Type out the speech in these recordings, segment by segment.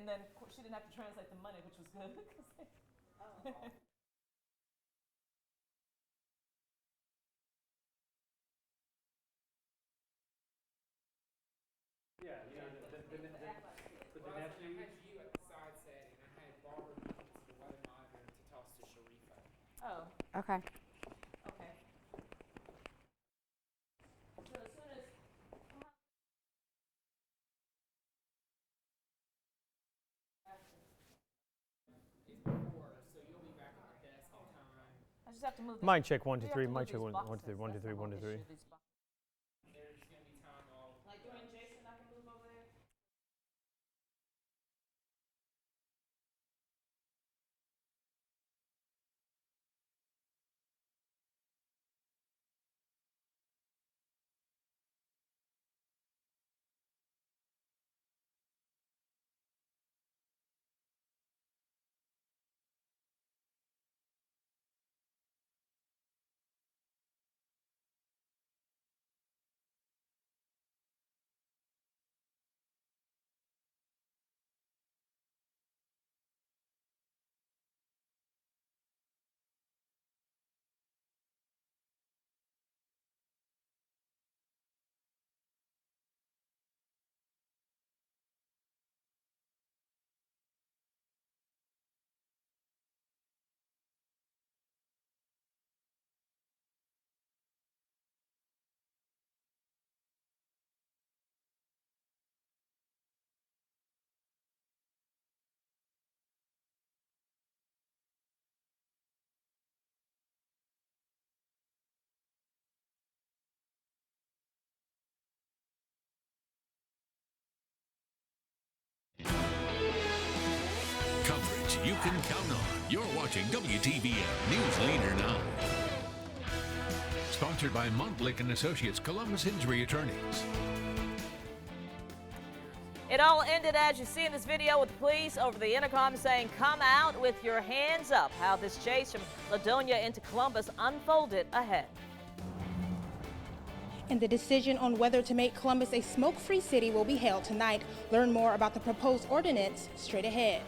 and then she didn't have to translate the money, which was good. Yeah, you know, the nephew. I had you at the side setting. I had Barbara move to the weather monitor to toss to Sharifa. Oh. Okay. Okay. So as soon as It's before, so you'll be back at the desk in time. I just have to move. Mic check 1 2 3. We have to Mic move check these 1 2 boxes. 3 1 2 That's 3 the 1 whole 2 3. issue, these boxes. There's going to be time all. Like you and Jason, I can move over there. Coverage you can count on. You're watching WTVM News Leader 9. Sponsored by Montblick and Associates, Columbus Injury Attorneys. It all ended, as you see in this video, with the police over the intercom saying, "Come out with your hands up." How this chase from Ladonia into Columbus unfolded ahead. And the decision on whether to make Columbus a smoke-free city will be held tonight. Learn more about the proposed ordinance straight ahead.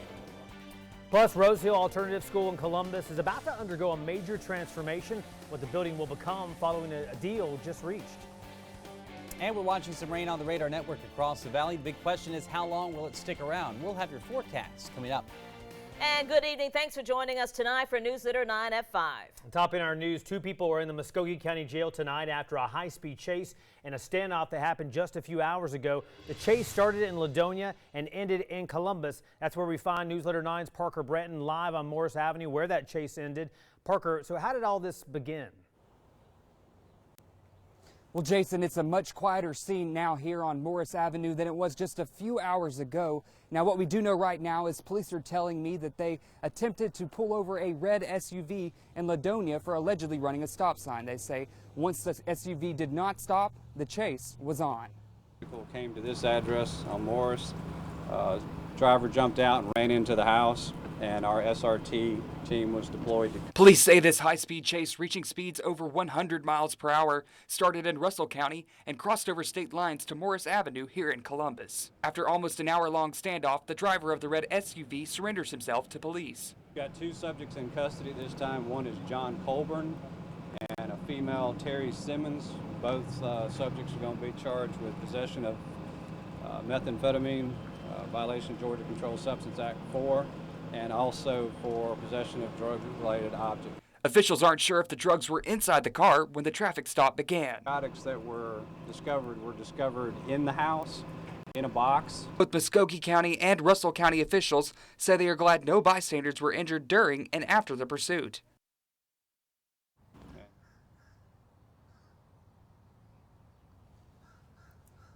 Plus, Rose Hill Alternative School in Columbus is about to undergo a major transformation. What the building will become following a deal just reached. And we're watching some rain on the radar network across the valley. The big question is, how long will it stick around? We'll have your forecast coming up. And good evening. Thanks for joining us tonight for News Leader 9 at 5. Top in our news, 2 people were in the Muskogee County Jail tonight after a high-speed chase and a standoff that happened just a few hours ago. The chase started in Ladonia and ended in Columbus. That's where we find News Leader 9's Parker Breton live on Morris Avenue, where that chase ended. Parker, so how did all this begin? Well, Jason, it's a much quieter scene now here on Morris Avenue than it was just a few hours ago. Now, what we do know right now is police are telling me that they attempted to pull over a red SUV in Ladonia for allegedly running a stop sign. They say once the SUV did not stop, the chase was on. People came to this address on Morris. Driver jumped out and ran into the house, and our SRT team was deployed. Police say this high-speed chase, reaching speeds over 100 miles per hour, started in Russell County and crossed over state lines to Morris Avenue here in Columbus. After almost an hour-long standoff, the driver of the red SUV surrenders himself to police. We've got 2 subjects in custody this time. One is John Colburn and a female, Terry Simmons. Both subjects are going to be charged with possession of methamphetamine, violation of Georgia Controlled Substance Act 4, and also for possession of drug-related objects. Officials aren't sure if the drugs were inside the car when the traffic stop began. Products that were discovered in the house, in a box. Both Muskogee County and Russell County officials say they are glad no bystanders were injured during and after the pursuit.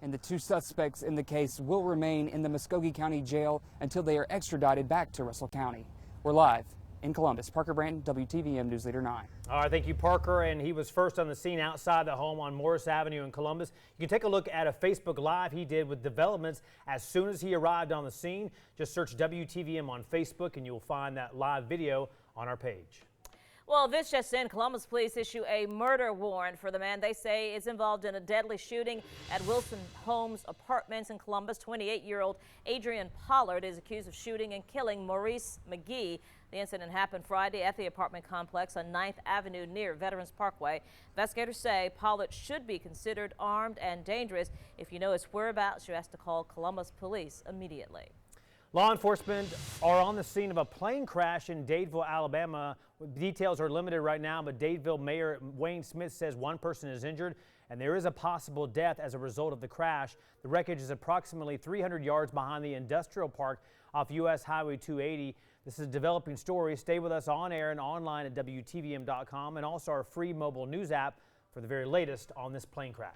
And the 2 suspects in the case will remain in the Muskogee County Jail until they are extradited back to Russell County. We're live in Columbus. Parker Branton, WTVM News Leader 9. All right, thank you, Parker. And he was first on the scene outside the home on Morris Avenue in Columbus. You can take a look at a Facebook Live he did with developments as soon as he arrived on the scene. Just search WTVM on Facebook and you'll find that live video on our page. Well, this just in, Columbus police issue a murder warrant for the man they say is involved in a deadly shooting at Wilson Homes Apartments in Columbus. 28-year-old Adrian Pollard is accused of shooting and killing Maurice McGee. The incident happened Friday at the apartment complex on 9th Avenue near Veterans Parkway. Investigators say Pollard should be considered armed and dangerous. If you know his whereabouts, you have to call Columbus police immediately. Law enforcement are on the scene of a plane crash in Dadeville, Alabama. Details are limited right now, but Dadeville Mayor Wayne Smith says one person is injured and there is a possible death as a result of the crash. The wreckage is approximately 300 yards behind the industrial park off U.S. Highway 280. This is a developing story. Stay with us on air and online at WTVM.com and also our free mobile news app for the very latest on this plane crash.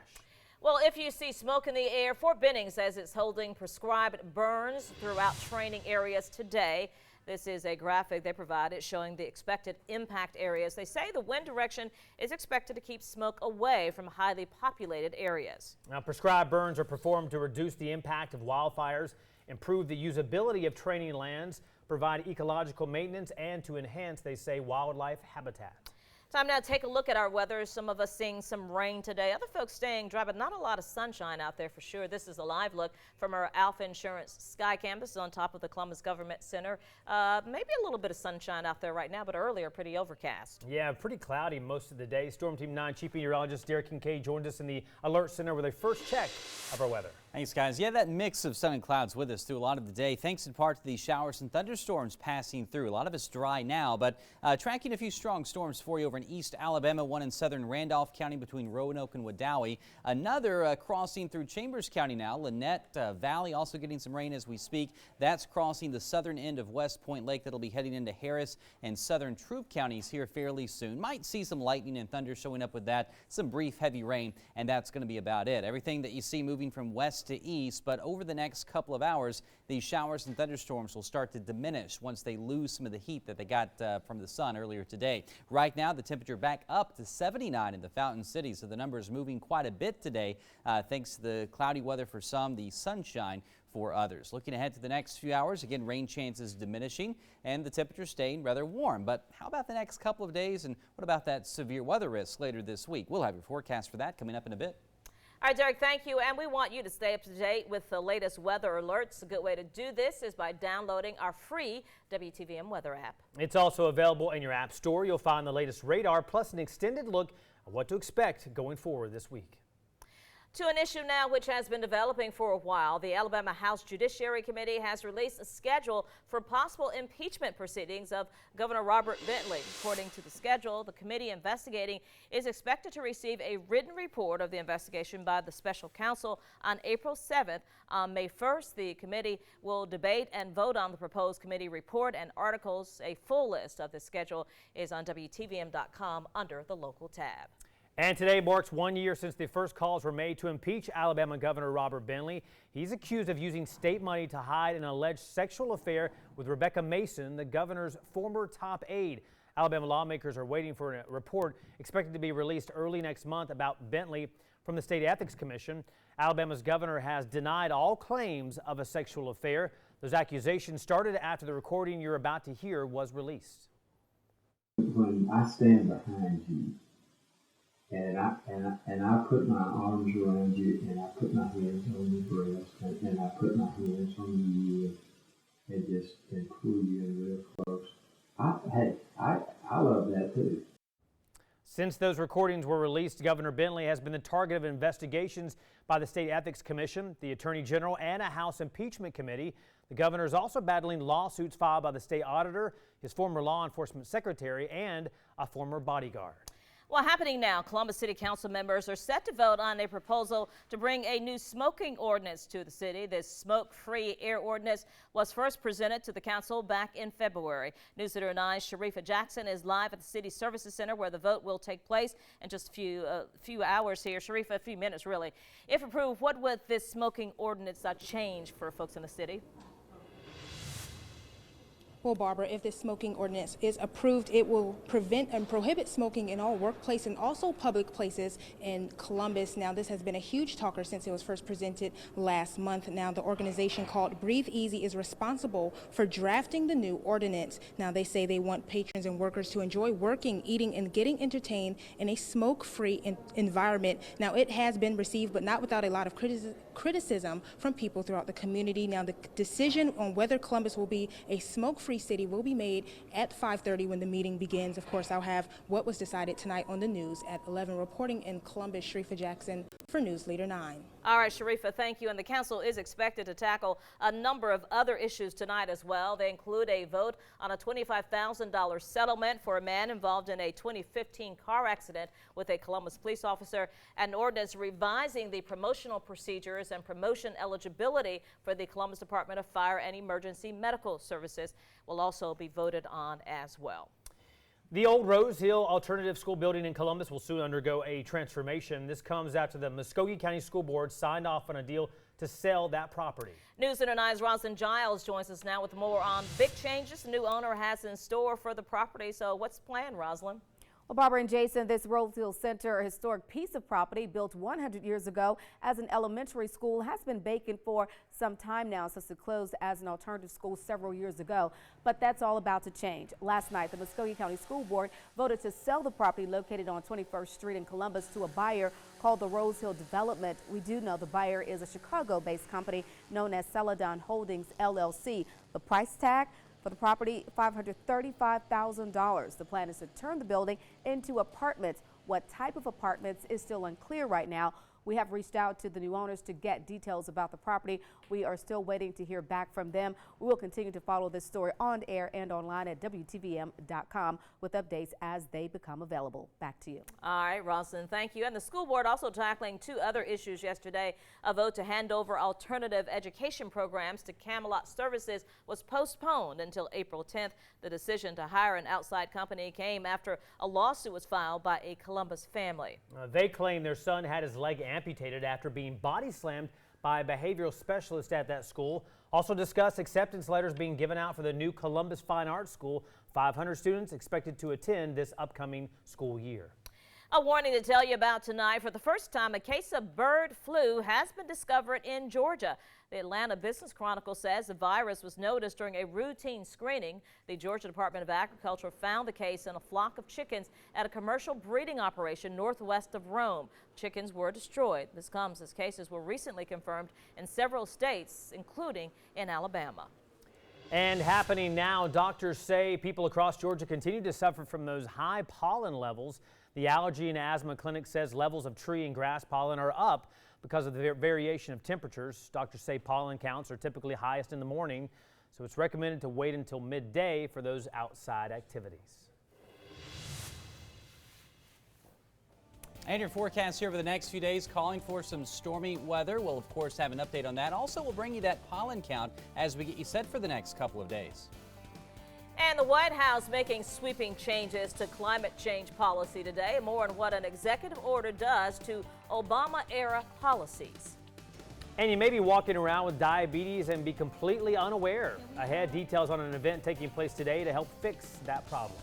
Well, if you see smoke in the air, Fort Benning says it's holding prescribed burns throughout training areas today. This is a graphic they provided showing the expected impact areas. They say the wind direction is expected to keep smoke away from highly populated areas. Now, prescribed burns are performed to reduce the impact of wildfires, improve the usability of training lands, provide ecological maintenance, and to enhance, they say, wildlife habitat. Time now to take a look at our weather. Some of us seeing some rain today. Other folks staying dry, but not a lot of sunshine out there for sure. This is a live look from our Alpha Insurance Sky Campus on top of the Columbus Government Center. Maybe a little bit of sunshine out there right now, but earlier pretty overcast. Yeah, pretty cloudy most of the day. Storm Team 9 Chief Meteorologist Derek Kincaid joined us in the Alert Center with a first check of our weather. Thanks, guys. Yeah, that mix of sun and clouds with us through a lot of the day, thanks in part to the showers and thunderstorms passing through. A lot of it's dry now, but tracking a few strong storms for you over in East Alabama, one in southern Randolph County between Roanoke and Wadowee. Another crossing through Chambers County now. Lynette Valley also getting some rain as we speak. That's crossing the southern end of West Point Lake. That'll be heading into Harris and southern Troup counties here fairly soon. Might see some lightning and thunder showing up with that, some brief heavy rain, and that's going to be about it. Everything that you see moving from west to east, but over the next couple of hours, these showers and thunderstorms will start to diminish once they lose some of the heat that they got from the sun earlier today. Right now, the temperature back up to 79 in the Fountain City, so the number is moving quite a bit today thanks to the cloudy weather for some, the sunshine for others. Looking ahead to the next few hours, again, rain chances diminishing and the temperature staying rather warm. But how about the next couple of days, and what about that severe weather risk later this week? We'll have your forecast for that coming up in a bit. All right, Derek, thank you. And we want you to stay up to date with the latest weather alerts. A good way to do this is by downloading our free WTVM weather app. It's also available in your app store. You'll find the latest radar plus an extended look at what to expect going forward this week. To an issue now which has been developing for a while, the Alabama House Judiciary Committee has released a schedule for possible impeachment proceedings of Governor Robert Bentley. According to the schedule, the committee investigating is expected to receive a written report of the investigation by the special counsel on April 7th. On May 1st, the committee will debate and vote on the proposed committee report and articles. A full list of the schedule is on WTVM.com under the local tab. And today marks 1 year since the first calls were made to impeach Alabama Governor Robert Bentley. He's accused of using state money to hide an alleged sexual affair with Rebecca Mason, the governor's former top aide. Alabama lawmakers are waiting for a report expected to be released early next month about Bentley from the State Ethics Commission. Alabama's governor has denied all claims of a sexual affair. Those accusations started after the recording you're about to hear was released. When I stand behind you, and I put my arms around you, and I put my hands on your breast, and I put my hands on you, and pull you in real close. I love that too. Since those recordings were released, Governor Bentley has been the target of investigations by the State Ethics Commission, the Attorney General, and a House Impeachment Committee. The governor is also battling lawsuits filed by the state auditor, his former law enforcement secretary, and a former bodyguard. Well, happening now, Columbus City Council members are set to vote on a proposal to bring a new smoking ordinance to the city. This smoke-free air ordinance was first presented to the council back in February. News Center 9's Sharifa Jackson is live at the City Services Center where the vote will take place in just a few hours here. Sharifa, a few minutes really. If approved, what would this smoking ordinance change for folks in the city? Well, Barbara, if this smoking ordinance is approved, it will prevent and prohibit smoking in all workplace and also public places in Columbus. Now, this has been a huge talker since it was first presented last month. Now, the organization called Breathe Easy is responsible for drafting the new ordinance. Now, they say they want patrons and workers to enjoy working, eating, and getting entertained in a smoke-free environment. Now, it has been received, but not without a lot of criticism from people throughout the community. Now, the decision on whether Columbus will be a smoke-free city will be made at 5:30 when the meeting begins. Of course, I'll have what was decided tonight on the news at 11. Reporting in Columbus, Sharifa Jackson for News Leader 9. All right, Sharifa, thank you. And the council is expected to tackle a number of other issues tonight as well. They include a vote on a $25,000 settlement for a man involved in a 2015 car accident with a Columbus police officer, an ordinance revising the promotional procedures and promotion eligibility for the Columbus Department of Fire and Emergency Medical Services will also be voted on as well. The old Rose Hill Alternative School building in Columbus will soon undergo a transformation. This comes after the Muskogee County School Board signed off on a deal to sell that property. News Center 9's Rosalind Giles joins us now with more on big changes the new owner has in store for the property. So what's planned, Rosalind? Well, Barbara and Jason, this Rose Hill Center, a historic piece of property built 100 years ago as an elementary school, has been vacant for some time now since it closed as an alternative school several years ago. But that's all about to change. Last night, the Muskogee County School Board voted to sell the property located on 21st Street in Columbus to a buyer called the Rose Hill Development. We do know the buyer is a Chicago-based company known as Celadon Holdings, LLC. The price tag for the property, $535,000. The plan is to turn the building into apartments. What type of apartments is still unclear right now. We have reached out to the new owners to get details about the property. We are still waiting to hear back from them. We will continue to follow this story on air and online at WTVM.com with updates as they become available. Back to you. All right, Rosalind, thank you. And the school board also tackling two other issues yesterday. A vote to hand over alternative education programs to Camelot Services was postponed until April 10th. The decision to hire an outside company came after a lawsuit was filed by a Columbus family. They claim their son had his leg amputated after being body slammed by a behavioral specialist at that school. Also discussed acceptance letters being given out for the new Columbus Fine Arts School. 500 students expected to attend this upcoming school year. A warning to tell you about tonight. For the first time, a case of bird flu has been discovered in Georgia. The Atlanta Business Chronicle says the virus was noticed during a routine screening. The Georgia Department of Agriculture found the case in a flock of chickens at a commercial breeding operation northwest of Rome. Chickens were destroyed. This comes as cases were recently confirmed in several states, including in Alabama. And happening now, doctors say people across Georgia continue to suffer from those high pollen levels. The Allergy and Asthma Clinic says levels of tree and grass pollen are up because of the variation of temperatures. Doctors say pollen counts are typically highest in the morning, so it's recommended to wait until midday for those outside activities. And your forecast here for the next few days calling for some stormy weather. We'll, of course, have an update on that. Also, we'll bring you that pollen count as we get you set for the next couple of days. And the White House making sweeping changes to climate change policy today. More on what an executive order does to Obama-era policies. And you may be walking around with diabetes and be completely unaware. Ahead, details on an event taking place today to help fix that problem.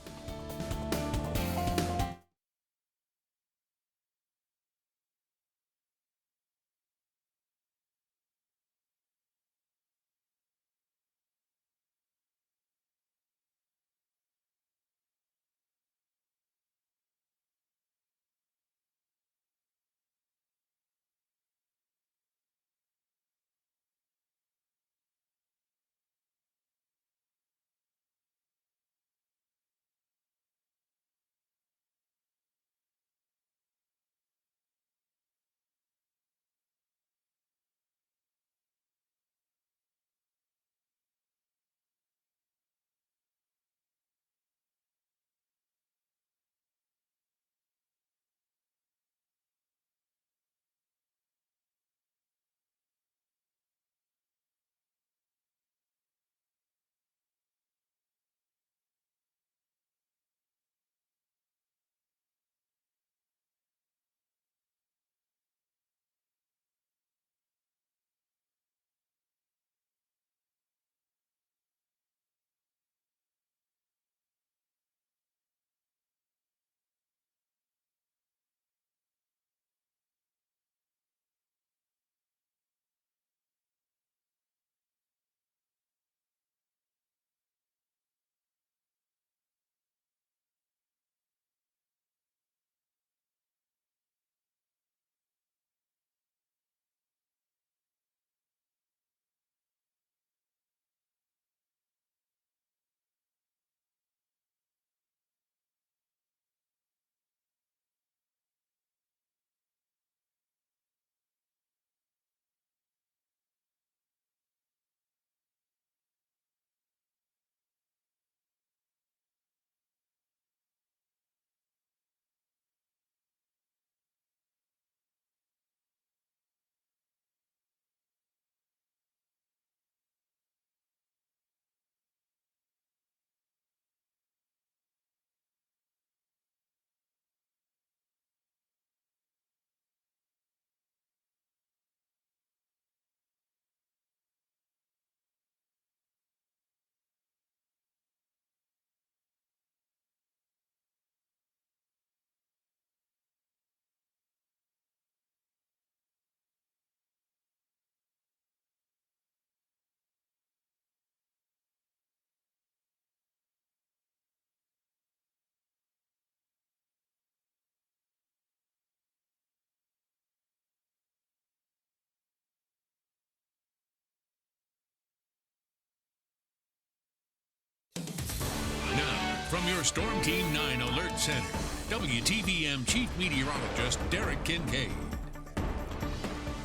From your Storm Team 9 Alert Center, WTVM Chief Meteorologist Derek Kincaid.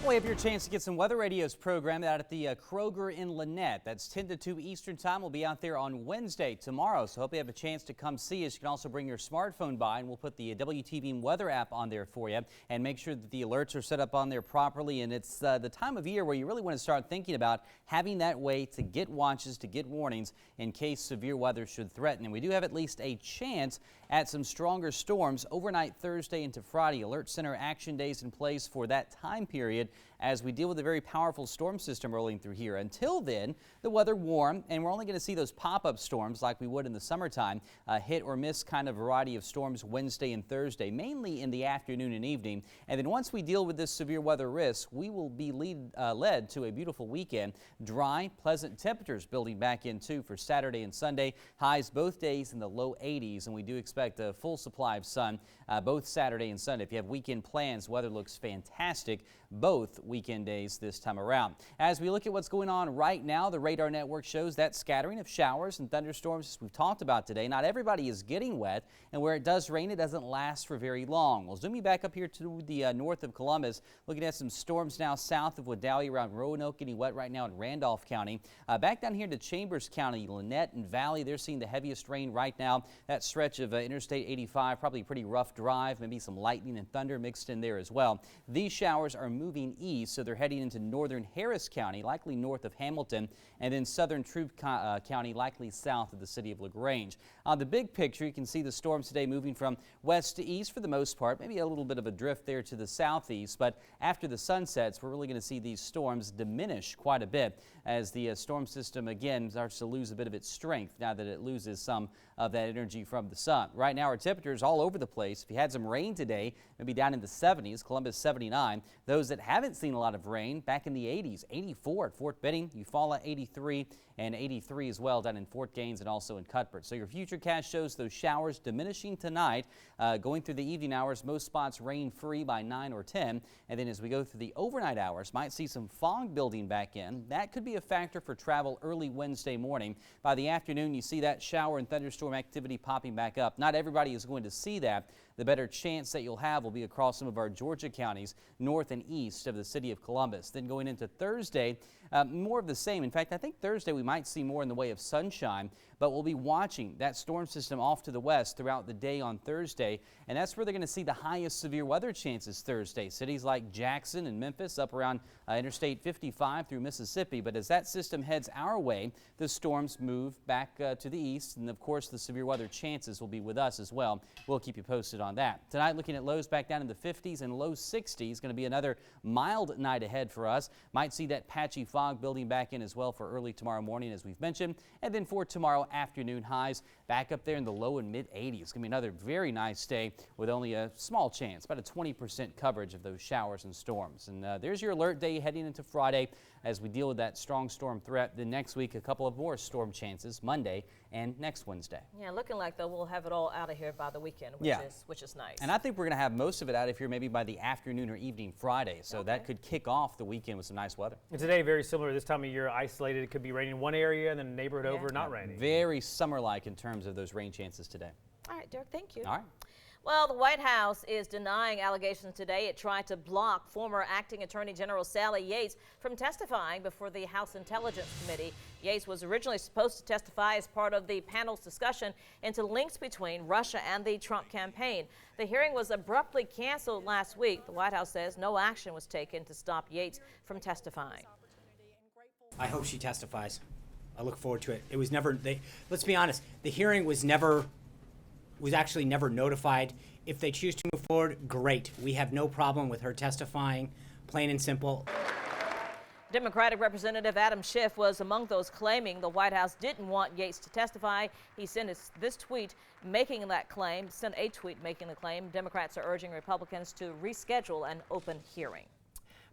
We have your chance to get some weather radios programmed out at the Kroger in Lynette. That's 10 to 2 Eastern time. We'll be out there on Wednesday tomorrow, so hope you have a chance to come see us. You can also bring your smartphone by, and we'll put the WTVM weather app on there for you and make sure that the alerts are set up on there properly. And it's the time of year where you really want to start thinking about having that way to get watches, to get warnings in case severe weather should threaten. And we do have at least a chance at some stronger storms overnight Thursday into Friday. Alert Center action days in place for that time period as we deal with a very powerful storm system rolling through here. Until then, the weather warm, and we're only going to see those pop-up storms like we would in the summertime, hit or miss kind of variety of storms Wednesday and Thursday, mainly in the afternoon and evening. And then once we deal with this severe weather risk, we will be led to a beautiful weekend. Dry, pleasant temperatures building back in too for Saturday and Sunday. Highs both days in the low 80s, and we do expect a full supply of sun both Saturday and Sunday. If you have weekend plans, weather looks fantastic both weekend days this time around. As we look at what's going on right now, the radar network shows that scattering of showers and thunderstorms as we've talked about today. Not everybody is getting wet, and where it does rain, it doesn't last for very long. We'll zoom you back up here to the north of Columbus, looking at some storms now south of Vidalia around Roanoke, getting wet right now in Randolph County. Back down here to Chambers County, Lynette and Valley, they're seeing the heaviest rain right now. That stretch of Interstate 85, probably a pretty rough drive, maybe some lightning and thunder mixed in there as well. These showers are moving east, so they're heading into northern Harris County, likely north of Hamilton, and then southern Troup County, likely south of the city of LaGrange. On the big picture, you can see the storms today moving from west to east for the most part, maybe a little bit of a drift there to the southeast, but after the sun sets, we're really going to see these storms diminish quite a bit as the storm system again starts to lose a bit of its strength now that it loses some of that energy from the sun. Right now, our temperatures all over the place. If you had some rain today, maybe down in the 70s, Columbus 79. Those that haven't seen a lot of rain, back in the 80s, 84 at Fort Benning, Eufaula 83, and 83 as well down in Fort Gaines and also in Cuthbert. So your futurecast shows those showers diminishing tonight, going through the evening hours, most spots rain free by 9 or 10. And then as we go through the overnight hours, might see some fog building back in. That could be a factor for travel early Wednesday morning. By the afternoon, you see that shower and thunderstorm activity popping back up. Not everybody is going to see that. The better chance that you'll have will be across some of our Georgia counties, north and east of the city of Columbus. Then going into Thursday, more of the same. In fact, I think Thursday we might see more in the way of sunshine, but we'll be watching that storm system off to the west throughout the day on Thursday, and that's where they're going to see the highest severe weather chances Thursday. Cities like Jackson and Memphis up around Interstate 55 through Mississippi, but as that system heads our way, the storms move back to the east, and of course the severe weather chances will be with us as well. We'll keep you posted on that. Tonight, looking at lows back down in the 50s and low 60s. Going to be another mild night ahead for us. Might see that patchy fog building back in as well for early tomorrow morning, as we've mentioned. And then for tomorrow afternoon, highs back up there in the low and mid 80s. It's going to be another very nice day with only a small chance, about a 20% coverage of those showers and storms. And there's your alert day heading into Friday as we deal with that strong storm threat. Then next week, a couple of more storm chances Monday and next Wednesday. Yeah, looking like though we'll have it all out of here by the weekend, which is nice. And I think we're going to have most of it out of here maybe by the afternoon or evening Friday. So that could kick off the weekend with some nice weather. And today, very similar this time of year, isolated. It could be raining in one area and then the neighborhood over not raining. Very summer-like in terms of those rain chances today. All right, Derek, thank you. All right. Well, the White House is denying allegations today. It tried to block former Acting Attorney General Sally Yates from testifying before the House Intelligence Committee. Yates was originally supposed to testify as part of the panel's discussion into links between Russia and the Trump campaign. The hearing was abruptly canceled last week. The White House says no action was taken to stop Yates from testifying. I hope she testifies. I look forward to it. It was never, let's be honest, the hearing was actually never notified. If they choose to move forward, great. We have no problem with her testifying, plain and simple. Democratic Representative Adam Schiff was among those claiming the White House didn't want Yates to testify. He sent this tweet making that claim, sent a tweet making the claim. Democrats are urging Republicans to reschedule an open hearing.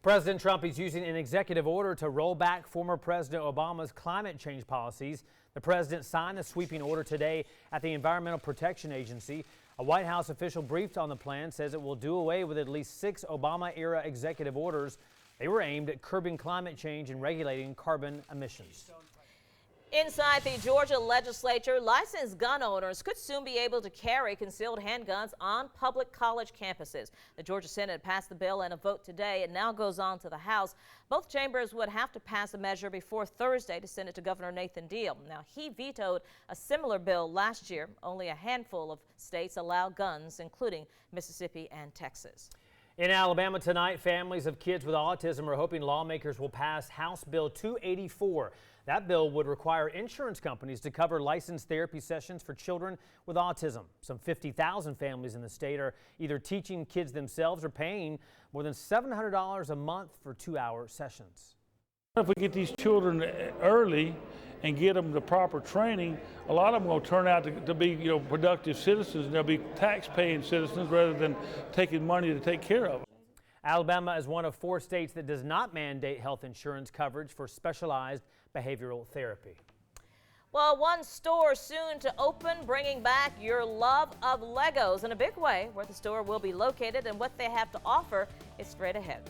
President Trump is using an executive order to roll back former President Obama's climate change policies. The president signed the sweeping order today at the Environmental Protection Agency. A White House official briefed on the plan says it will do away with at least 6 Obama-era executive orders. They were aimed at curbing climate change and regulating carbon emissions. Inside the Georgia legislature, licensed gun owners could soon be able to carry concealed handguns on public college campuses. The Georgia Senate passed the bill in a vote today. It now goes on to the House. Both chambers would have to pass a measure before Thursday to send it to Governor Nathan Deal. Now, he vetoed a similar bill last year. Only a handful of states allow guns, including Mississippi and Texas. In Alabama tonight, families of kids with autism are hoping lawmakers will pass House Bill 284. That bill would require insurance companies to cover licensed therapy sessions for children with autism. Some 50,000 families in the state are either teaching kids themselves or paying more than $700 a month for 2-hour sessions. If we get these children early and get them the proper training, a lot of them will turn out to be, productive citizens, and they'll be tax-paying citizens rather than taking money to take care of them. Alabama is one of 4 states that does not mandate health insurance coverage for specialized behavioral therapy. Well, one store soon to open, bringing back your love of Legos in a big way. Where the store will be located and what they have to offer is straight ahead.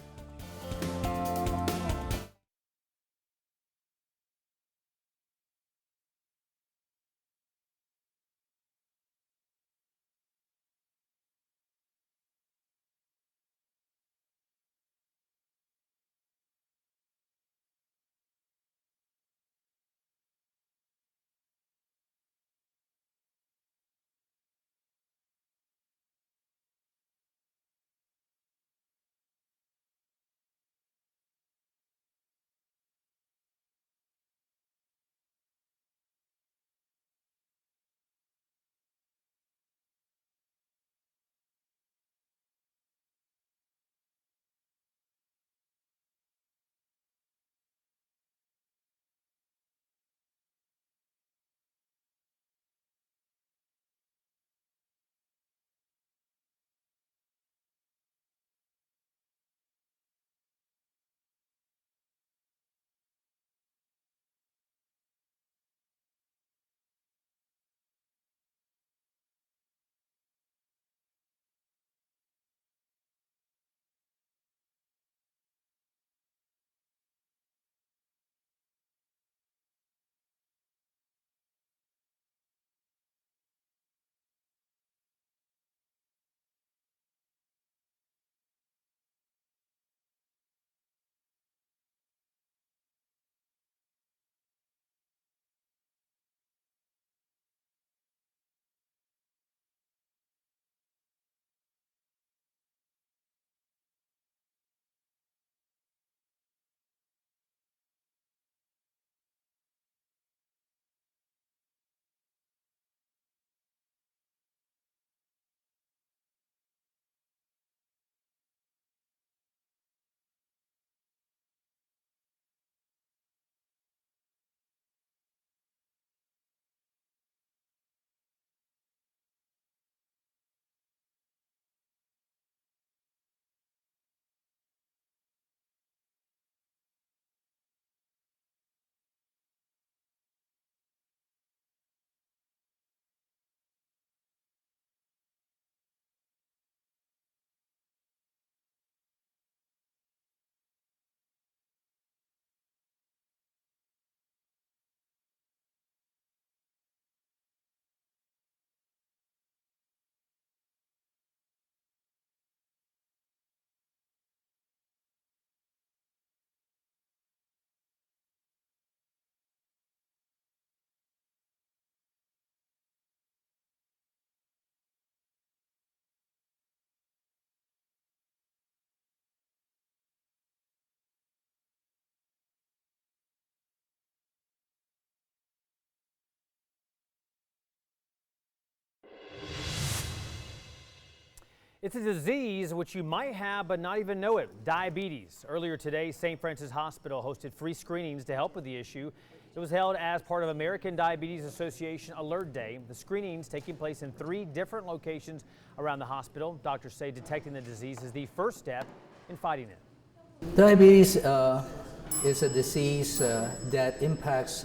It's a disease which you might have but not even know it, diabetes. Earlier today, St. Francis Hospital hosted free screenings to help with the issue. It was held as part of American Diabetes Association Alert Day. The screenings taking place in 3 different locations around the hospital. Doctors say detecting the disease is the first step in fighting it. Diabetes is a disease that impacts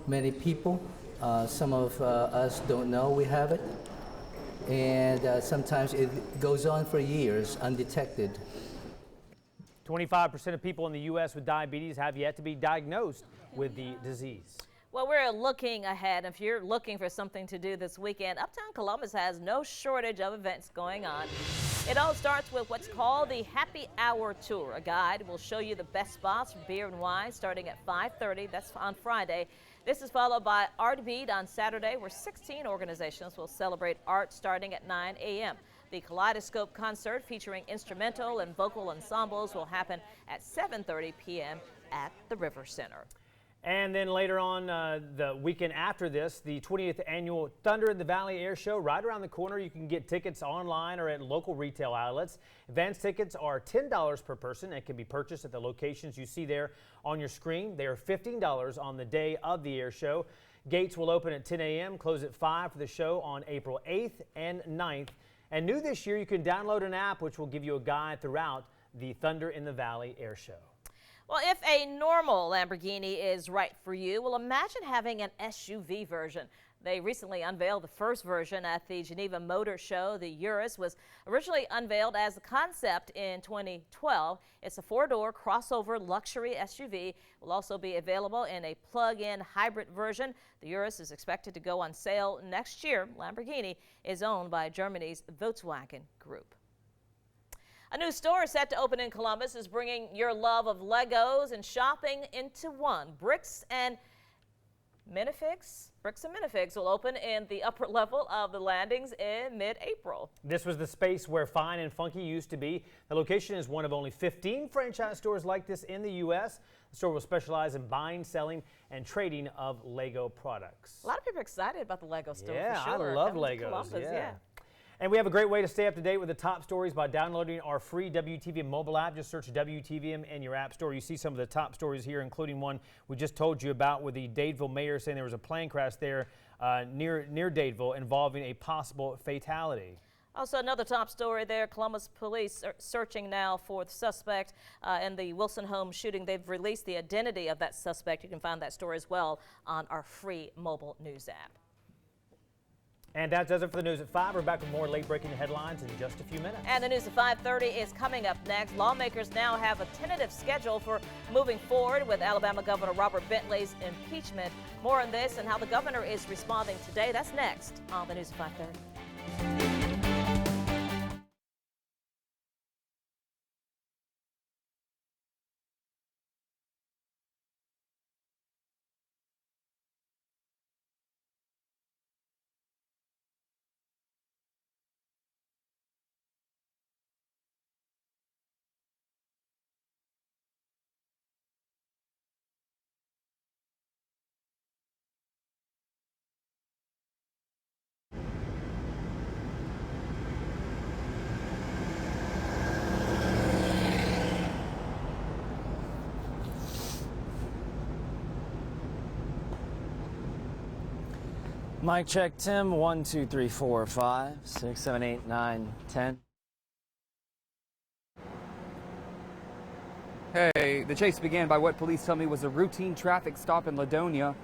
many people. Some of us don't know we have it. And sometimes it goes on for years undetected. 25% of people in the U.S. with diabetes have yet to be diagnosed with the disease. Well, we're looking ahead. If you're looking for something to do this weekend, Uptown Columbus has no shortage of events going on. It all starts with what's called the Happy Hour Tour. A guide will show you the best spots for beer and wine starting at 5:30. That's on Friday. This is followed by Art Beat on Saturday, where 16 organizations will celebrate art starting at 9 a.m. The Kaleidoscope concert featuring instrumental and vocal ensembles will happen at 7:30 p.m. at the River Center. And then later on the weekend after this, the 20th annual Thunder in the Valley Air Show right around the corner. You can get tickets online or at local retail outlets. Advance tickets are $10 per person and can be purchased at the locations you see there on your screen. They are $15 on the day of the air show. Gates will open at 10 a.m., close at 5 for the show on April 8th and 9th. And new this year, you can download an app which will give you a guide throughout the Thunder in the Valley Air Show. Well, if a normal Lamborghini is right for you, well, imagine having an SUV version. They recently unveiled the first version at the Geneva Motor Show. The Urus was originally unveiled as a concept in 2012. It's a four-door crossover luxury SUV. It will also be available in a plug-in hybrid version. The Urus is expected to go on sale next year. Lamborghini is owned by Germany's Wtvm Group. A new store set to open in Columbus is bringing your love of Legos and shopping into one. Bricks and Minifigs will open in the upper level of the landings in mid-April. This was the space where Fine and Funky used to be. The location is one of only 15 franchise stores like this in the U.S. The store will specialize in buying, selling, and trading of Lego products. A lot of people are excited about the Lego store. Yeah, for sure. I love Coming to Legos. Columbus, yeah. And we have a great way to stay up to date with the top stories by downloading our free WTVM mobile app. Just search WTVM in your app store. You see some of the top stories here, including one we just told you about with the Dadeville mayor saying there was a plane crash there near Dadeville involving a possible fatality. Also, another top story there, Columbus police are searching now for the suspect in the Wilson home shooting. They've released the identity of that suspect. You can find that story as well on our free mobile news app. And that does it for the news at 5. We're back with more late-breaking headlines in just a few minutes. And the news at 5:30 is coming up next. Lawmakers now have a tentative schedule for moving forward with Alabama Governor Robert Bentley's impeachment. More on this and how the governor is responding today. That's next on the news at 5:30. Mic check, Tim. 1, 2, 3, 4, 5, 6, 7, 8, 9, 10. Hey, the chase began by what police tell me was a routine traffic stop in Ladonia.